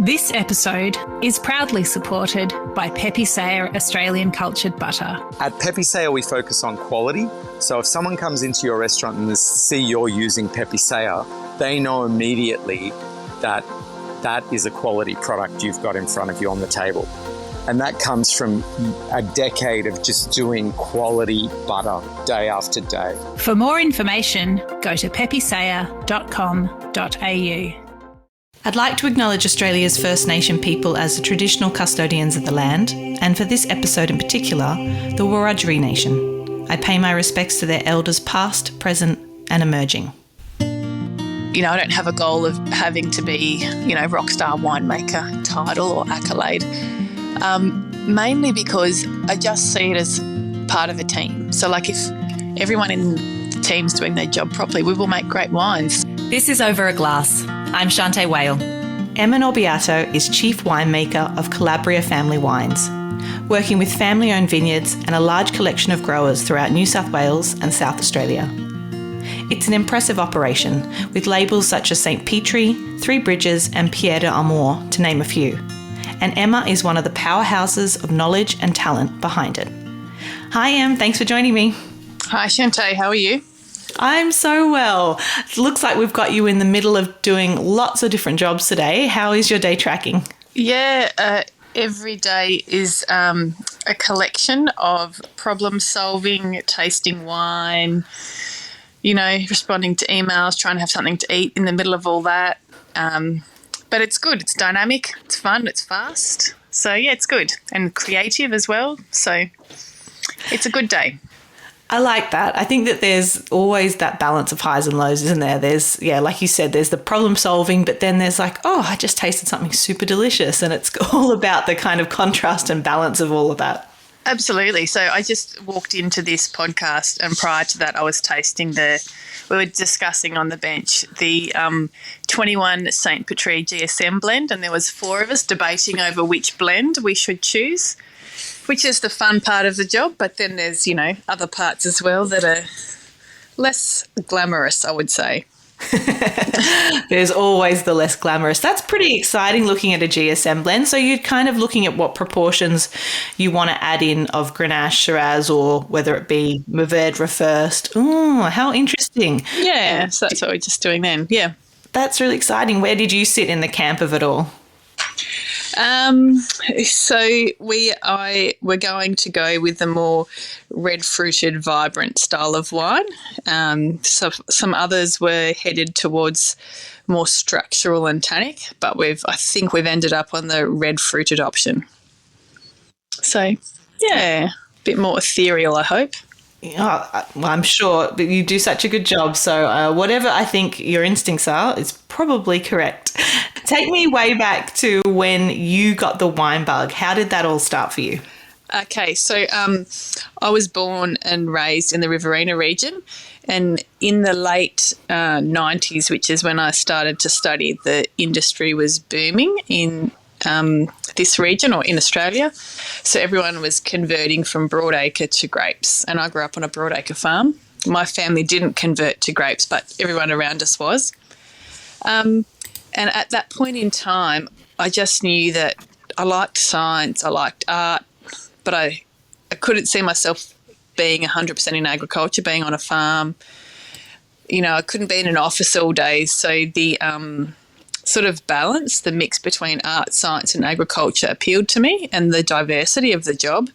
This episode is proudly supported by Pepe Sayer Australian Cultured Butter. At Pepe Sayer, we focus on quality. So if someone comes into your restaurant and they see you're using Pepe Sayer, they know immediately that that is a quality product you've got in front of you on the table. And that comes from a decade of just doing quality butter day after day. For more information, go to pepesayer.com.au. I'd like to acknowledge Australia's First Nation people as the traditional custodians of the land, and for this episode in particular, the Wiradjuri Nation. I pay my respects to their elders past, present and emerging. You know, I don't have a goal of having to be, rock star winemaker title or accolade, mainly because I just see it as part of a team. So like if everyone in the team's doing their job properly, we will make great wines. This is Over a Glass. I'm Shanteh Wale. Emma Norbiato is Chief Winemaker of Calabria Family Wines, working with family-owned vineyards and a large collection of growers throughout New South Wales and South Australia. It's an impressive operation, with labels such as Saint Petrie, Bridges and Pierre D'Amour, to name a few. And Emma is one of the powerhouses of knowledge and talent behind it. Hi Em, thanks for joining me. Hi Shanteh, how are you? I'm so well. It looks like we've got you in the middle of doing lots of different jobs today. How is your day tracking? Yeah, every day is a collection of problem solving, tasting wine, responding to emails, trying to have something to eat in the middle of all that. But it's good. It's dynamic. It's fun. It's fast. So, yeah, it's good. And creative as well. So it's a good day. I like that. I think that there's always that balance of highs and lows, isn't there? There's, like you said, there's the problem solving, but then there's like, I just tasted something super delicious. And it's all about the kind of contrast and balance of all of that. Absolutely. So I just walked into this podcast and prior to that I was tasting we were discussing on the bench the 21 Saint Petrie GSM blend, and there was 4 of us debating over which blend we should choose, which is the fun part of the job. But then there's, other parts as well that are less glamorous, I would say. There's always the less glamorous. That's pretty exciting looking at a GSM blend. So you're kind of looking at what proportions you want to add in of Grenache, Shiraz, or whether it be Mourvèdre first. Oh, how interesting. Yeah, so that's what we're just doing then. Yeah. That's really exciting. Where did you sit in the camp of it all? So we're going to go with the more red-fruited, vibrant style of wine. So some others were headed towards more structural and tannic, but I think we've ended up on the red-fruited option. So, yeah, a bit more ethereal, I hope. Oh, I'm sure, but you do such a good job. So whatever I think your instincts are is probably correct. Take me way back to when you got the wine bug. How did that all start for you? Okay, so I was born and raised in the Riverina region, and in the late 90s, which is when I started to study, the industry was booming in this region or in Australia. So everyone was converting from broadacre to grapes, and I grew up on a broadacre farm. My family didn't convert to grapes, but everyone around us was. And at that point in time, I just knew that I liked science, I liked art, but I couldn't see myself being 100% in agriculture, being on a farm. I couldn't be in an office all day. So the sort of balance, the mix between art, science and agriculture appealed to me, and the diversity of the job.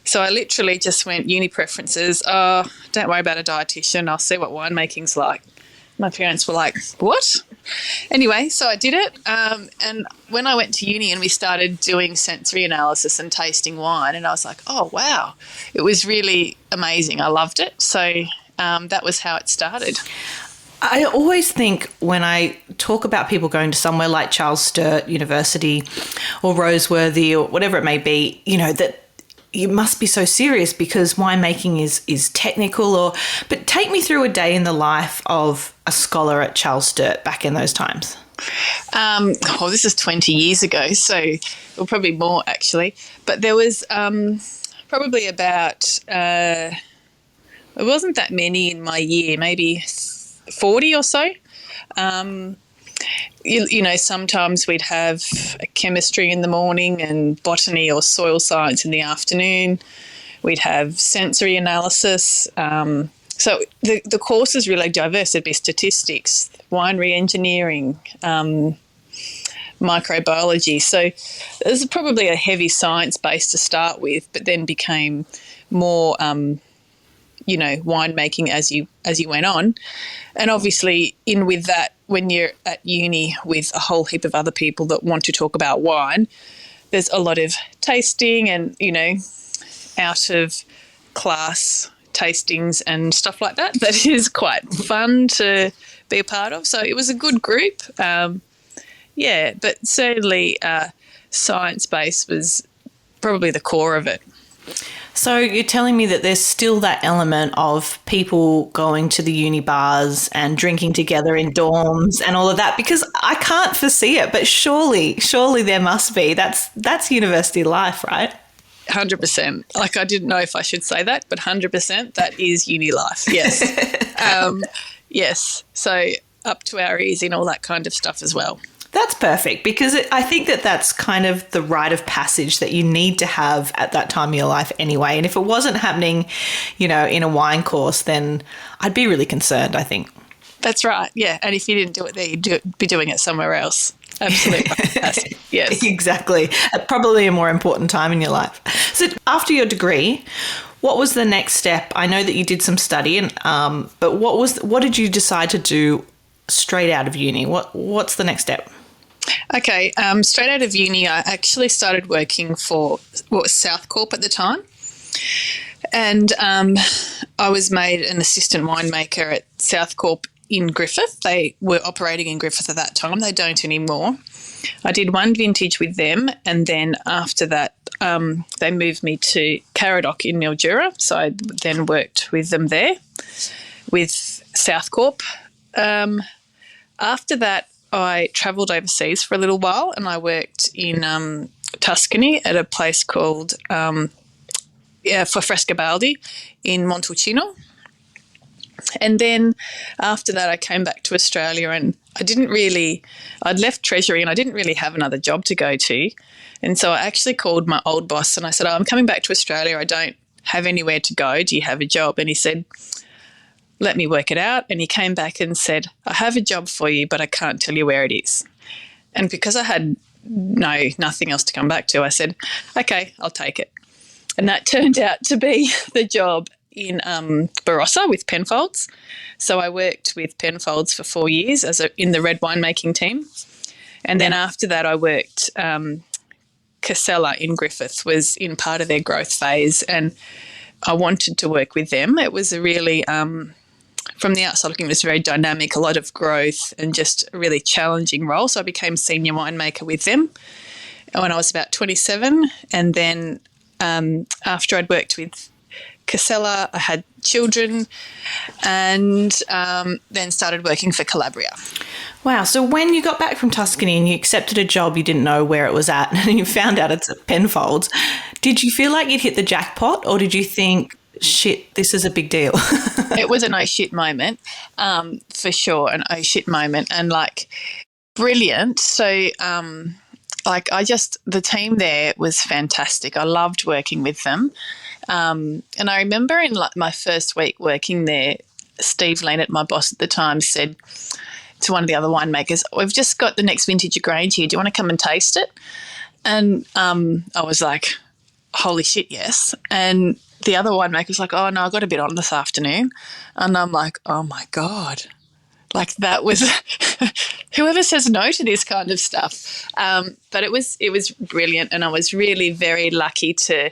So I literally just went, uni preferences, don't worry about a dietitian, I'll see what winemaking's like. My parents were like, what? Anyway, so I did it. And when I went to uni and we started doing sensory analysis and tasting wine, and I was like, oh, wow, it was really amazing. I loved it. So that was how it started. I always think when I talk about people going to somewhere like Charles Sturt University or Roseworthy or whatever it may be, that you must be so serious because winemaking is technical. But take me through a day in the life of a scholar at Charles Sturt back in those times. This is 20 years ago, or probably more actually. But there was probably about, it wasn't that many in my year, maybe 40 or so. you know, sometimes we'd have a chemistry in the morning and botany or soil science in the afternoon. We'd have sensory analysis. So the course is really diverse. There'd be statistics, wine re-engineering, microbiology. So there's probably a heavy science base to start with, but then became more, you know, winemaking as you went on. And obviously in with that, when you're at uni with a whole heap of other people that want to talk about wine, there's a lot of tasting and, you know, out of class tastings and stuff like that. That is quite fun to be a part of. So it was a good group. Yeah, but certainly science base was probably the core of it. So you're telling me that there's still that element of people going to the uni bars and drinking together in dorms and all of that, because I can't foresee it, but surely there must be. That's university life, right? 100%. Like, I didn't know if I should say that, but 100% that is uni life. Yes. Yes. So up to our ears in all that kind of stuff as well. That's perfect, because I think that's kind of the rite of passage that you need to have at that time of your life anyway. And if it wasn't happening, you know, in a wine course, then I'd be really concerned, I think. That's right. Yeah. And if you didn't do it there, you'd be doing it somewhere else. Absolutely. Yes. Exactly. Probably a more important time in your life. So after your degree, what was the next step? I know that you did some studying, but what did you decide to do straight out of uni? What's the next step? Okay, straight out of uni, I actually started working for what was South Corp at the time. And I was made an assistant winemaker at South Corp in Griffith. They were operating in Griffith at that time. They don't anymore. I did one vintage with them, and then after that, they moved me to Caradoc in Mildura. So I then worked with them there with South Corp. After that, I travelled overseas for a little while, and I worked in Tuscany at a place called for Frescobaldi in Montalcino. And then after that, I came back to Australia, and I'd left Treasury and I didn't really have another job to go to. And so I actually called my old boss and I said, I'm coming back to Australia. I don't have anywhere to go. Do you have a job? And he said, let me work it out. And he came back and said, I have a job for you, but I can't tell you where it is. And because I had nothing else to come back to, I said, okay, I'll take it. And that turned out to be the job in Barossa with Penfolds. So I worked with Penfolds for 4 years in the red winemaking team. And then after that, I worked Casella in Griffith, was in part of their growth phase, and I wanted to work with them. It was a really from the outside looking, it was very dynamic, a lot of growth and just a really challenging role. So I became senior winemaker with them when I was about 27. And then after I'd worked with Casella, I had children, and then started working for Calabria. Wow. So when you got back from Tuscany and you accepted a job you didn't know where it was at and you found out it's at Penfolds, did you feel like you'd hit the jackpot, or did you think, shit, this is a big deal? It was an oh shit moment, for sure, an oh shit moment, and like brilliant. So the team there was fantastic. I loved working with them. And I remember in like my first week working there, Steve Leonard, my boss at the time, said to one of the other winemakers, we've just got the next vintage of Grange here. Do you want to come and taste it? And I was like, holy shit, yes. And the other winemaker was like, oh, no, I got a bit on this afternoon. And I'm like, oh, my God. Like that was whoever says no to this kind of stuff. But it was brilliant, and I was really very lucky to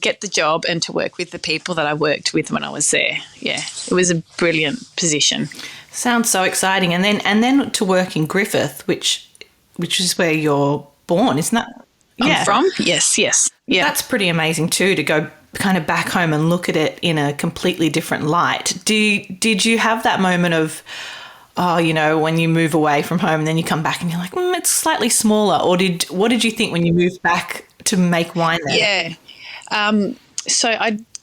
get the job and to work with the people that I worked with when I was there. Yeah, it was a brilliant position. Sounds so exciting. And then to work in Griffith, which is where you're born, isn't that? I'm from? Yes. Yeah. That's pretty amazing too, to go kind of back home and look at it in a completely different light. Did you have that moment of, when you move away from home and then you come back and you're like, it's slightly smaller? Or what did you think when you moved back to make wine there? Yeah. So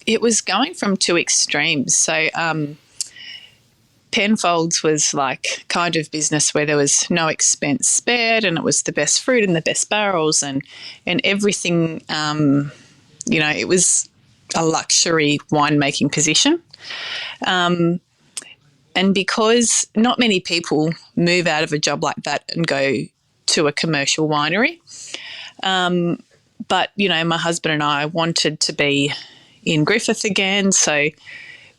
it was going from two extremes. So Penfolds was like kind of business where there was no expense spared, and it was the best fruit and the best barrels and everything. It was a luxury winemaking position. And because not many people move out of a job like that and go to a commercial winery. But, my husband and I wanted to be in Griffith again. So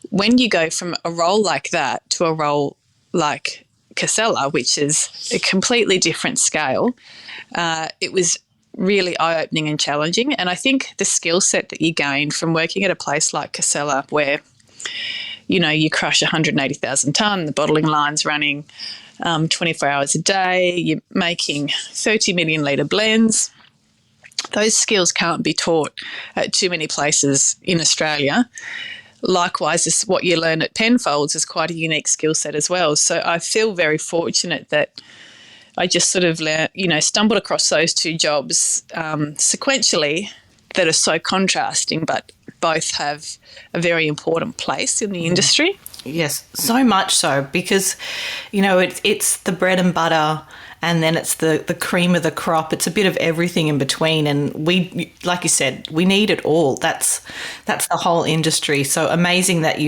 when you go from a role like that to a role like Casella, which is a completely different scale, it was really eye-opening and challenging. And I think the skill set that you gain from working at a place like Casella where, you crush 180,000 tonne, the bottling line's running 24 hours a day, you're making 30 million litre blends. Those skills can't be taught at too many places in Australia. Likewise, what you learn at Penfolds is quite a unique skill set as well. So I feel very fortunate that I just sort of, stumbled across those two jobs sequentially that are so contrasting, but both have a very important place in the industry. Yes, so much so, because, it's the bread and butter, and then it's the cream of the crop. It's a bit of everything in between. And we, like you said, we need it all. That's the whole industry. So amazing that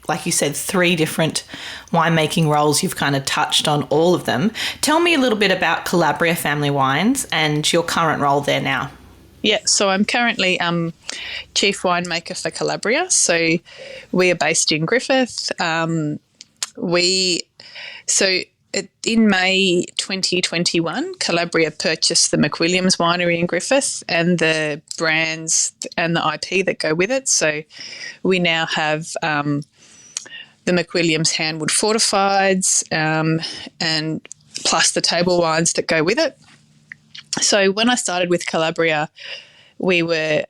like you said, 3 different winemaking roles. You've kind of touched on all of them. Tell me a little bit about Calabria Family Wines and your current role there now. Yeah, so I'm currently chief winemaker for Calabria. So we are based in Griffith. In May 2021, Calabria purchased the McWilliams winery in Griffith and the brands and the IP that go with it. So we now have the McWilliams Handwood Fortifieds and plus the table wines that go with it. So when I started with Calabria, we were,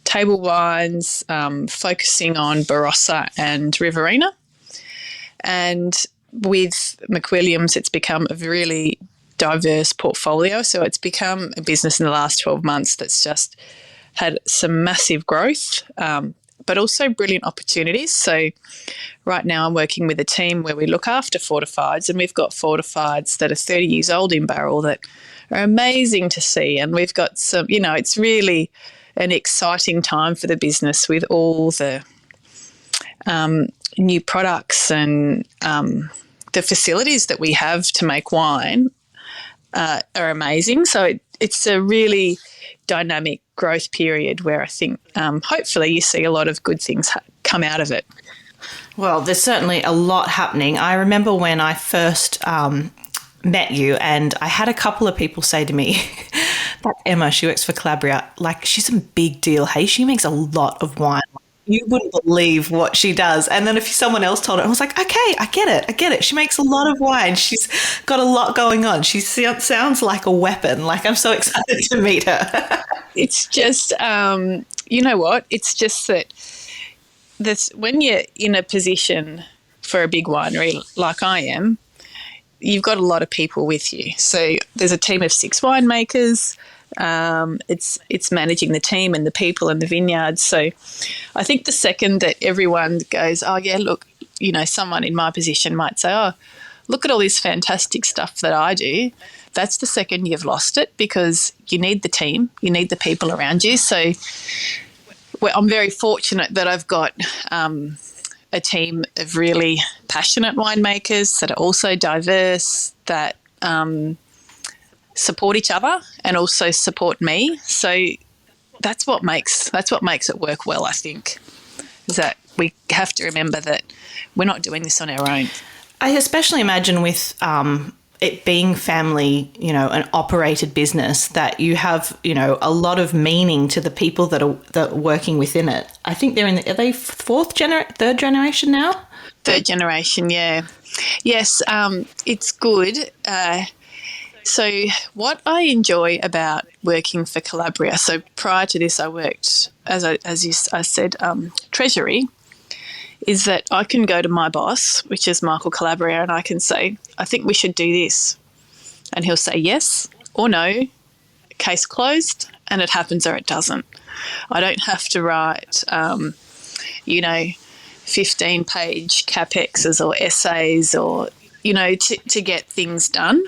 table wines, focusing on Barossa and Riverina. And with McWilliams, it's become a really diverse portfolio. So it's become a business in the last 12 months that's just had some massive growth, but also brilliant opportunities. So right now I'm working with a team where we look after fortifieds, and we've got fortifieds that are 30 years old in barrel that are amazing to see. And we've got some, it's really an exciting time for the business with all the new products and the facilities that we have to make wine are amazing. So it's a really dynamic growth period where I think hopefully you see a lot of good things come out of it. Well, there's certainly a lot happening. I remember when I first met you, and I had a couple of people say to me that Emma, she works for Calabria, like she's a big deal. Hey, she makes a lot of wine. You wouldn't believe what she does. And then if someone else told her, I was like, okay, I get it. She makes a lot of wine. She's got a lot going on. She sounds like a weapon. Like, I'm so excited to meet her. It's just, you know what? It's just that when you're in a position for a big winery like I am, you've got a lot of people with you. So there's a team of 6 winemakers. It's managing the team and the people and the vineyards. So I think the second that everyone goes, oh yeah, look, someone in my position might say, oh, look at all this fantastic stuff that I do. That's the second you've lost it, because you need the team, you need the people around you. So I'm very fortunate that I've got a team of really passionate winemakers that are also diverse, that support each other and also support me. So that's what makes it work well, I think, is that we have to remember that we're not doing this on our own. I especially imagine with it being family, an operated business, that you have, a lot of meaning to the people that are working within it. I think they're are they third generation now? Third generation, yeah. Yes, it's good. So what I enjoy about working for Calabria, so prior to this I worked, as I said, Treasury, is that I can go to my boss, which is Michael Calabria, and I can say, I think we should do this. And he'll say yes or no, case closed, and it happens or it doesn't. I don't have to write, 15-page capexes or essays or, to get things done.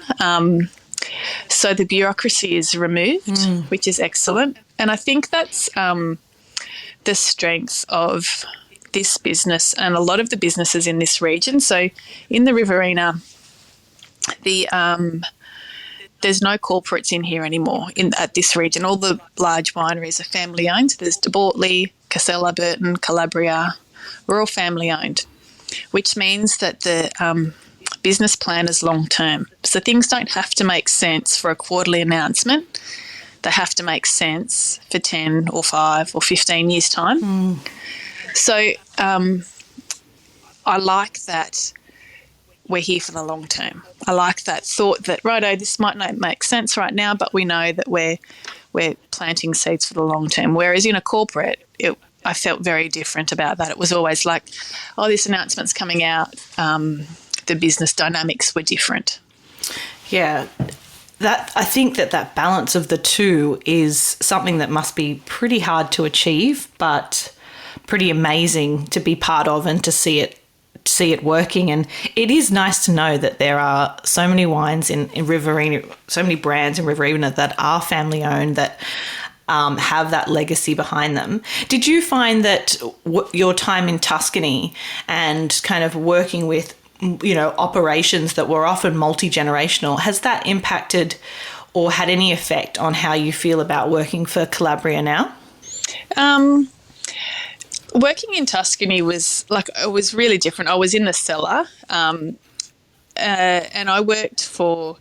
So the bureaucracy is removed, which is excellent. And I think that's the strength of this business and a lot of the businesses in this region. So in the Riverina, there's no corporates in here anymore at this region. All the large wineries are family owned. There's De Bortley, Casella, Burton, Calabria. We're all family owned, which means that the business plan is long term. So things don't have to make sense for a quarterly announcement. They have to make sense for 10 or 5 or 15 years' time. So I like that we're here for the long term. I like that thought that, righto, this might not make sense right now, but we know that we're planting seeds for the long term. Whereas in a corporate, I felt very different about that. It was always like, oh, this announcement's coming out. The business dynamics were different. Yeah. I think that balance of the two is something that must be pretty hard to achieve, but pretty amazing to be part of and to see it working. And it is nice to know that there are so many wines in Riverina, so many brands in Riverina that are family owned, that have that legacy behind them. Did you find that your time in Tuscany and kind of working with operations that were often multi-generational, has that impacted or had any effect on how you feel about working for Calabria now? Working in Tuscany was really different. I was in the cellar, and I worked for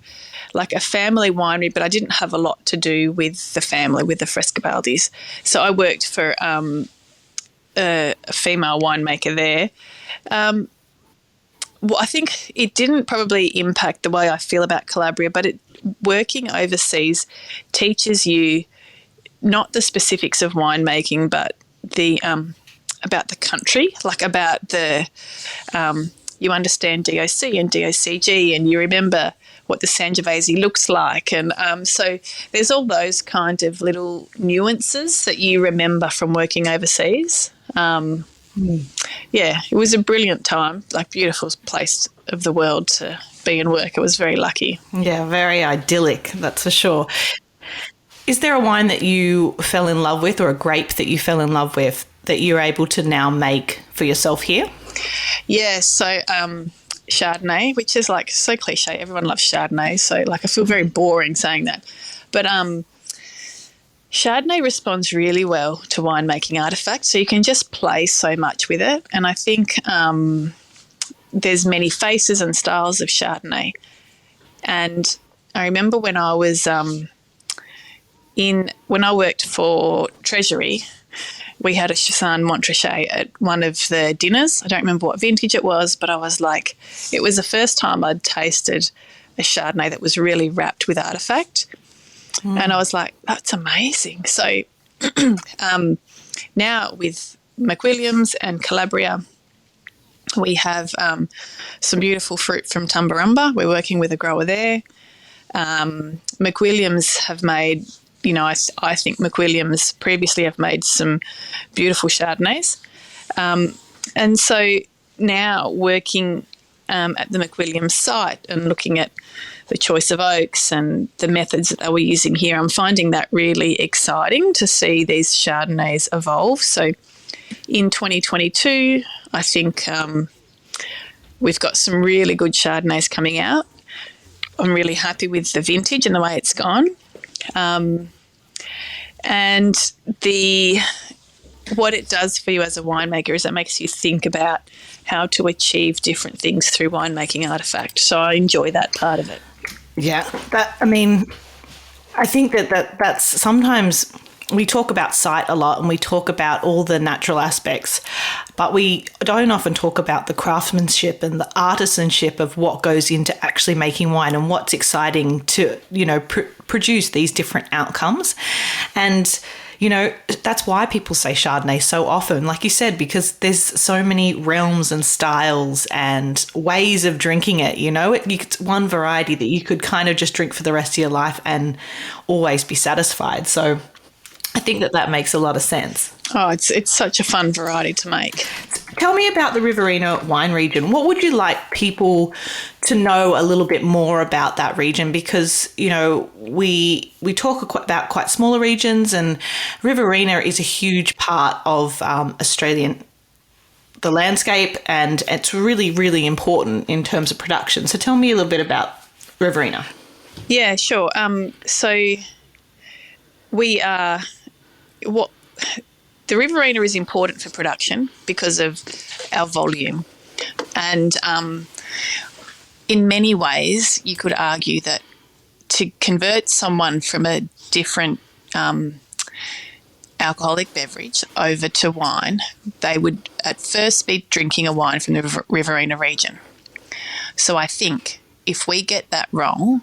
a family winery, but I didn't have a lot to do with the family, with the Frescobaldis. So I worked for a female winemaker there. Well, I think it didn't probably impact the way I feel about Calabria, but working overseas teaches you not the specifics of winemaking, but about the country, about the you understand DOC and DOCG, and you remember what the Sangiovese looks like, and so there's all those kind of little nuances that you remember from working overseas. Yeah, it was a brilliant time, beautiful place of the world to be and work. It was very lucky. Yeah, very idyllic, that's for sure. Is there a wine that you fell in love with, or a grape that you fell in love with, that you're able to now make for yourself here? Yeah, so Chardonnay, which is so cliche. Everyone loves Chardonnay, so I feel very boring saying that. But Chardonnay responds really well to winemaking artifacts, so you can just play so much with it. And I think there's many faces and styles of Chardonnay. And I remember when I was when I worked for Treasury, we had a Chassagne Montrachet at one of the dinners. I don't remember what vintage it was, but I was it was the first time I'd tasted a Chardonnay that was really wrapped with artifact. And I was like, that's amazing. So now with McWilliams and Calabria, we have some beautiful fruit from Tumbarumba. We're working with a grower there. McWilliams have made, I think McWilliams previously have made some beautiful Chardonnays. And so now working at the McWilliams site and looking at the choice of oaks and the methods that they were using here, I'm finding that really exciting to see these Chardonnays evolve. So in 2022, I think we've got some really good Chardonnays coming out. I'm really happy with the vintage and the way it's gone. And what it does for you as a winemaker is it makes you think about how to achieve different things through winemaking artifact. So I enjoy that part of it. Yeah, I think that's sometimes we talk about site a lot and we talk about all the natural aspects, but we don't often talk about the craftsmanship and the artisanship of what goes into actually making wine and what's exciting to, produce these different outcomes. And that's why people say Chardonnay so often, like you said, because there's so many realms and styles and ways of drinking it. It's one variety that you could kind of just drink for the rest of your life and always be satisfied. So I think that makes a lot of sense. Oh, it's such a fun variety to make. tell me about the Riverina wine region. What would you like people to know a little bit more about that region? Because, you know, we talk about quite smaller regions, and Riverina is a huge part of the landscape, and it's really, really important in terms of production. So tell me a little bit about Riverina. Yeah, sure. So we are the Riverina is important for production because of our volume, and in many ways, you could argue that to convert someone from a different alcoholic beverage over to wine, they would at first be drinking a wine from the Riverina region. So I think if we get that wrong,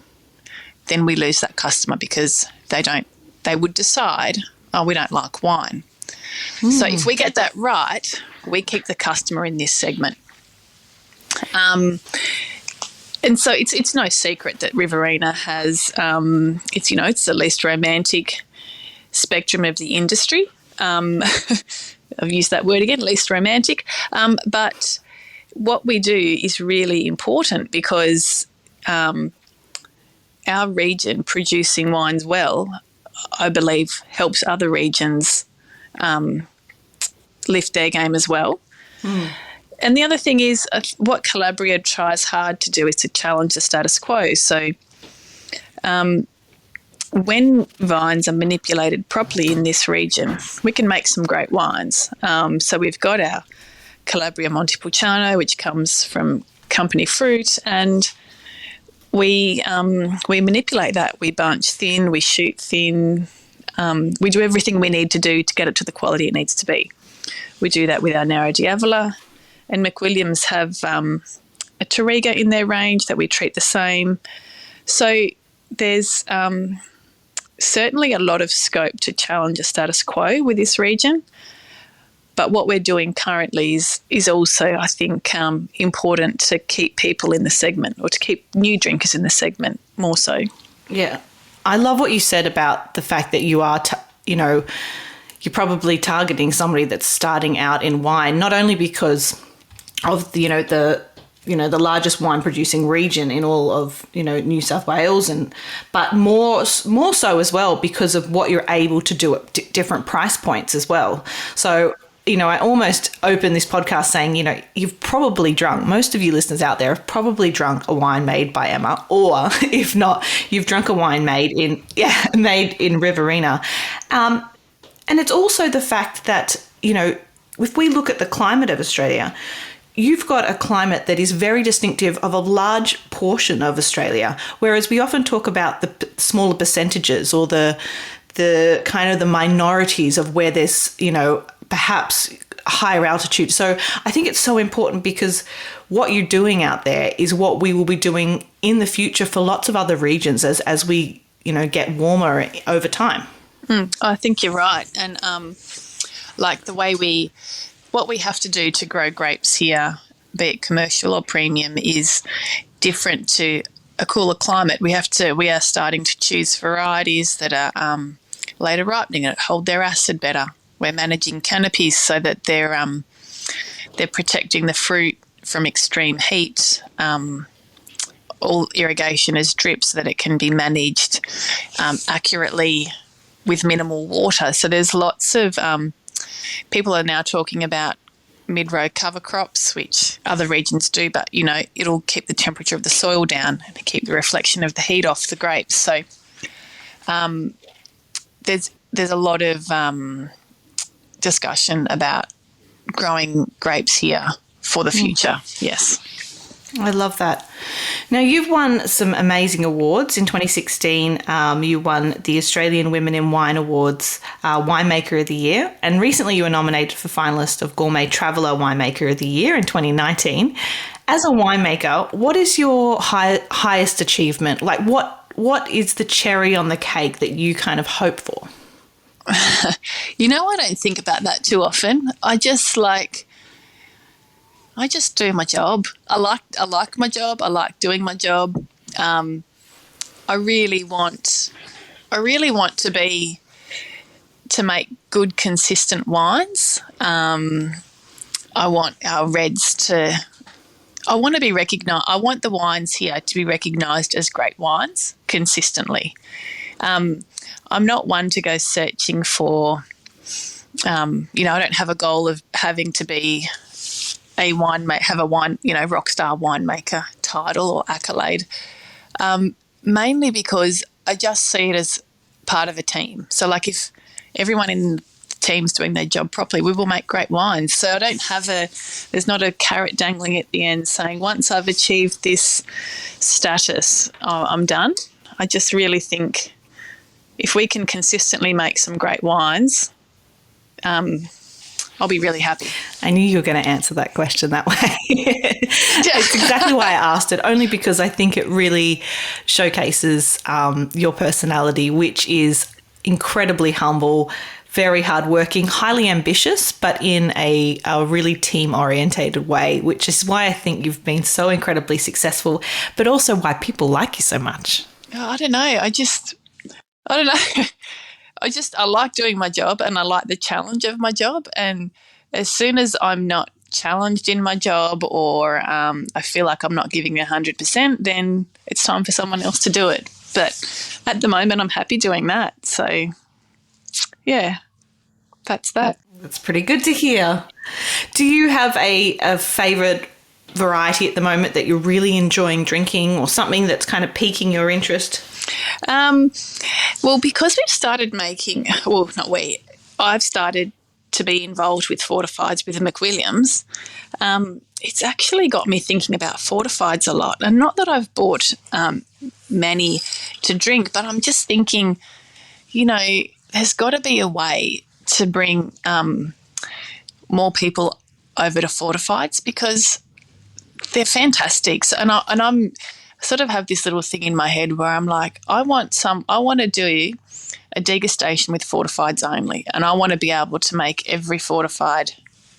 then we lose that customer, because they would decide, oh, we don't like wine. So if we get that right, we keep the customer in this segment. And so it's no secret that Riverina has, it's the least romantic spectrum of the industry. I've used that word again, least romantic. But what we do is really important, because our region producing wines well, I believe, helps other regions lift their game as well. And the other thing is, what Calabria tries hard to do is to challenge the status quo. So when vines are manipulated properly in this region, we can make some great wines. So we've got our Calabria Montepulciano, which comes from company fruit, and we manipulate that. We bunch thin, we shoot thin, we do everything we need to do to get it to the quality it needs to be. We do that with our Narrow D'Avola, and McWilliams have a Touriga in their range that we treat the same. So there's certainly a lot of scope to challenge a status quo with this region. But what we're doing currently is also, I think, important to keep people in the segment, or to keep new drinkers in the segment more so. Yeah. I love what you said about the fact that you are, you're probably targeting somebody that's starting out in wine, not only because of the largest wine producing region in all of, New South Wales, but more so as well because of what you're able to do at different price points as well. So, I almost opened this podcast saying, you've probably drunk, most of you listeners out there have probably drunk a wine made by Emma, or if not, you've drunk a wine made in Riverina. And it's also the fact that, if we look at the climate of Australia, you've got a climate that is very distinctive of a large portion of Australia, whereas we often talk about the smaller percentages, or the kind of the minorities of where there's, perhaps higher altitude. So I think it's so important, because what you're doing out there is what we will be doing in the future for lots of other regions as we, get warmer over time. I think you're right. And like the way what we have to do to grow grapes here, be it commercial or premium, is different to a cooler climate. We are starting to choose varieties that are later ripening and hold their acid better. We're managing canopies so that they're protecting the fruit from extreme heat. All irrigation is drip so that it can be managed accurately with minimal water. So there's lots of people are now talking about mid-row cover crops, which other regions do, but, it'll keep the temperature of the soil down and keep the reflection of the heat off the grapes. So there's a lot of discussion about growing grapes here for the future. Yes. I love that. Now, you've won some amazing awards. In 2016, you won the Australian Women in Wine Awards Winemaker of the Year, and recently you were nominated for finalist of Gourmet Traveller Winemaker of the Year in 2019. As a winemaker, what is your highest achievement? Like, what is the cherry on the cake that you kind of hope for? I don't think about that too often. I just do my job. I like my job. I like doing my job. I really want to make good, consistent wines. I I want our reds I want to be recognised. I want the wines here to be recognised as great wines consistently. I'm not one to go searching for, I don't have a goal of having to be have a wine, rock star winemaker title or accolade, mainly because I just see it as part of a team. So like if everyone in the team's doing their job properly, we will make great wines. So I don't have there's not a carrot dangling at the end saying once I've achieved this status, I'm done. I just really think if we can consistently make some great wines, I'll be really happy. I knew you were going to answer that question that way. It's exactly why I asked it, only because I think it really showcases your personality, which is incredibly humble, very hardworking, highly ambitious, but in a really team-orientated way, which is why I think you've been so incredibly successful, but also why people like you so much. I don't know. I don't know. I like doing my job and I like the challenge of my job. And as soon as I'm not challenged in my job or I feel like I'm not giving 100%, then it's time for someone else to do it. But at the moment, I'm happy doing that. So, yeah, that's that. That's pretty good to hear. Do you have a favourite variety at the moment that you're really enjoying drinking or something that's kind of piquing your interest? Well, because we've started I've started to be involved with fortifieds with the McWilliams. It's actually got me thinking about fortifieds a lot. And not that I've bought many to drink, but I'm just thinking, there's got to be a way to bring more people over to fortifieds because they're fantastic. So, and I'm sort of have this little thing in my head where I'm like, I want to do a degustation with fortifieds only, and I want to be able to make every fortified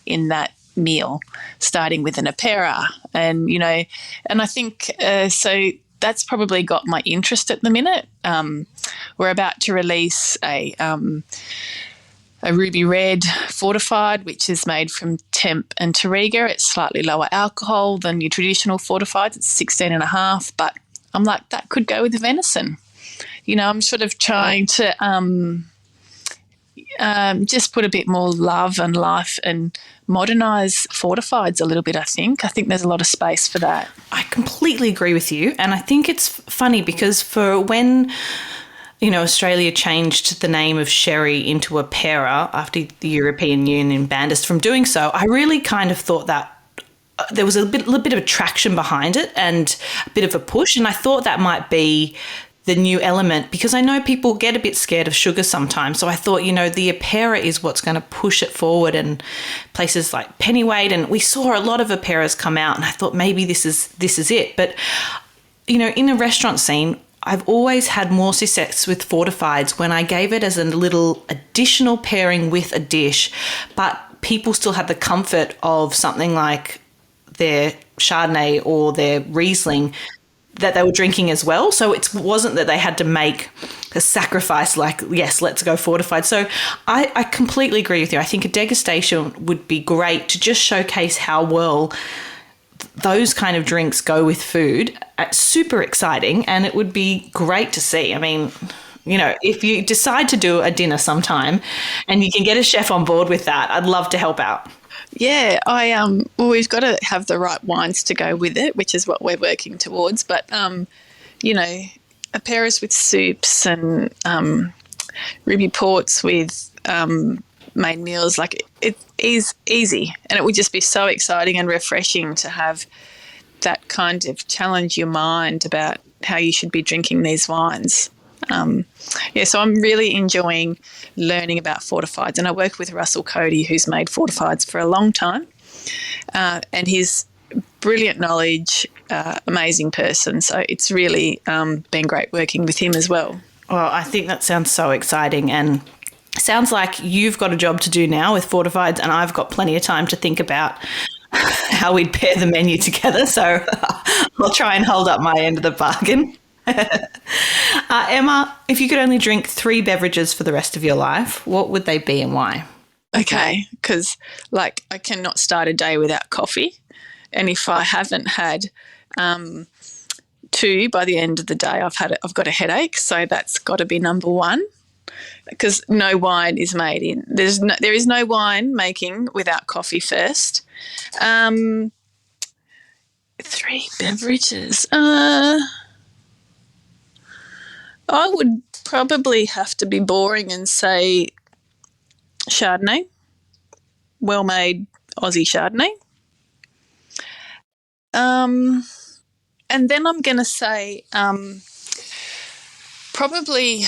in that meal, starting with an Apera, and and I think so. That's probably got my interest at the minute. We're about to release a ruby red fortified, which is made from Temp and Touriga. It's slightly lower alcohol than your traditional fortifieds. It's 16.5, but I'm like, that could go with venison. I'm sort of trying to just put a bit more love and life and modernise fortifieds a little bit, I think. I think there's a lot of space for that. I completely agree with you. And I think it's funny because for when Australia changed the name of sherry into Apera after the European Union banned us from doing so, I really kind of thought that there was a little bit of attraction behind it and a bit of a push. And I thought that might be the new element because I know people get a bit scared of sugar sometimes. So I thought, the Apera is what's going to push it forward, and places like Pennyweight, and we saw a lot of Aperas come out, and I thought maybe this is it. But, in the restaurant scene, I've always had more success with fortifieds when I gave it as a little additional pairing with a dish, but people still had the comfort of something like their Chardonnay or their Riesling that they were drinking as well. So it wasn't that they had to make a sacrifice like, yes, let's go fortified. So I completely agree with you. I think a degustation would be great to just showcase how well those kind of drinks go with food. Super exciting, and it would be great to see. I mean, if you decide to do a dinner sometime and you can get a chef on board with that, I'd love to help out. Yeah, we've got to have the right wines to go with it, which is what we're working towards. But, Aperas with soups and ruby ports with main meals, like it is easy, and it would just be so exciting and refreshing to have that kind of challenge your mind about how you should be drinking these wines. So I'm really enjoying learning about fortifieds, and I work with Russell Cody, who's made fortifieds for a long time, and his brilliant knowledge, amazing person. So it's really been great working with him as well. Well, I think that sounds so exciting, and sounds like you've got a job to do now with fortifieds, and I've got plenty of time to think about how we'd pair the menu together. So I'll try and hold up my end of the bargain. Emma, if you could only drink 3 beverages for the rest of your life, what would they be and why? Okay, because like I cannot start a day without coffee, and if I haven't had two by the end of the day, I've got a headache. So that's got to be number one, because no wine is made in there is no wine making without coffee first. 3 beverages. I would probably have to be boring and say Chardonnay, well-made Aussie Chardonnay. And then I'm going to say probably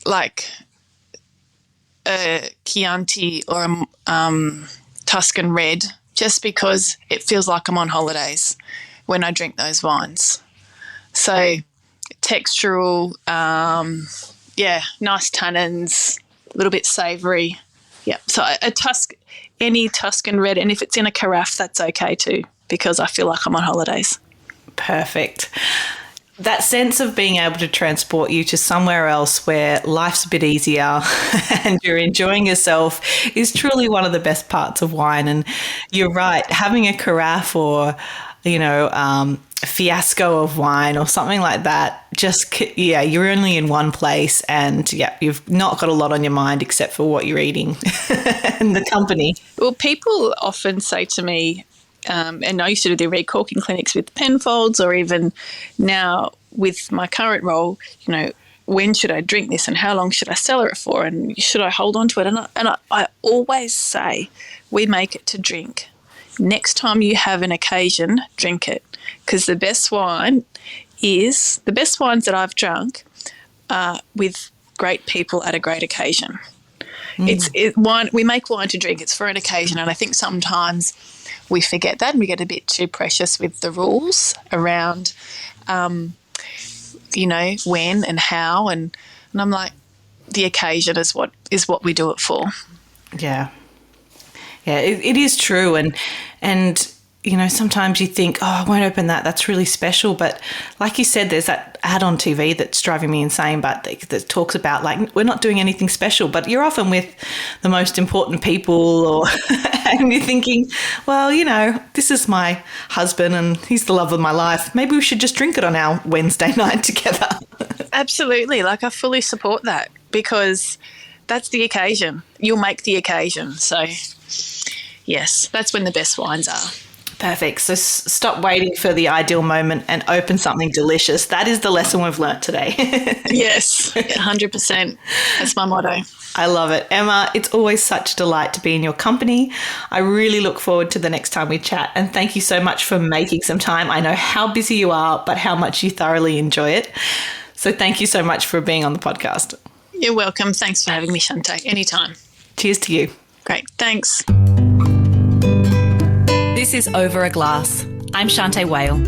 like a Chianti or a Tuscan Red, just because it feels like I'm on holidays when I drink those wines. So textural, nice tannins, a little bit savoury. Yeah, so any Tuscan Red, and if it's in a carafe, that's okay too, because I feel like I'm on holidays. Perfect. That sense of being able to transport you to somewhere else where life's a bit easier and you're enjoying yourself is truly one of the best parts of wine. And you're right, having a carafe or, a fiasco of wine or something like that, you're only in one place and, you've not got a lot on your mind except for what you're eating and the company. Well, people often say to me, and I used to do the recorking clinics with Penfolds, or even now with my current role, when should I drink this and how long should I cellar it for and should I hold on to it? And I always say we make it to drink. Next time you have an occasion, drink it, because the best wines that I've drunk are with great people at a great occasion. Wine. We make wine to drink. It's for an occasion, and I think sometimes we forget that and we get a bit too precious with the rules around, when and how, and I'm like, the occasion is what we do it for. Yeah. Yeah, it is true. And sometimes you think, oh, I won't open that. That's really special. But like you said, there's that ad on TV that's driving me insane, but that talks about like, we're not doing anything special, but you're often with the most important people and you're thinking, well, this is my husband and he's the love of my life. Maybe we should just drink it on our Wednesday night together. Absolutely. Like, I fully support that, because that's the occasion. You'll make the occasion. So yes, that's when the best wines are. Perfect. So stop waiting for the ideal moment and open something delicious. That is the lesson we've learnt today. Yes, 100%. That's my motto. I love it. Emma, it's always such a delight to be in your company. I really look forward to the next time we chat, and thank you so much for making some time. I know how busy you are, but how much you thoroughly enjoy it. So thank you so much for being on the podcast. You're welcome. Thanks for having me, Shanteh. Anytime. Cheers to you. Great. Thanks. This is Over a Glass. I'm Shanteh Wale.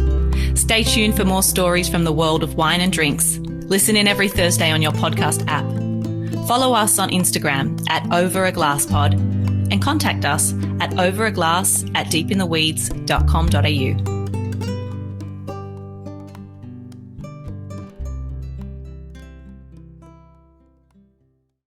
Stay tuned for more stories from the world of wine and drinks. Listen in every Thursday on your podcast app. Follow us on Instagram at overaglasspod and contact us at overaglass@deepintheweeds.com.au.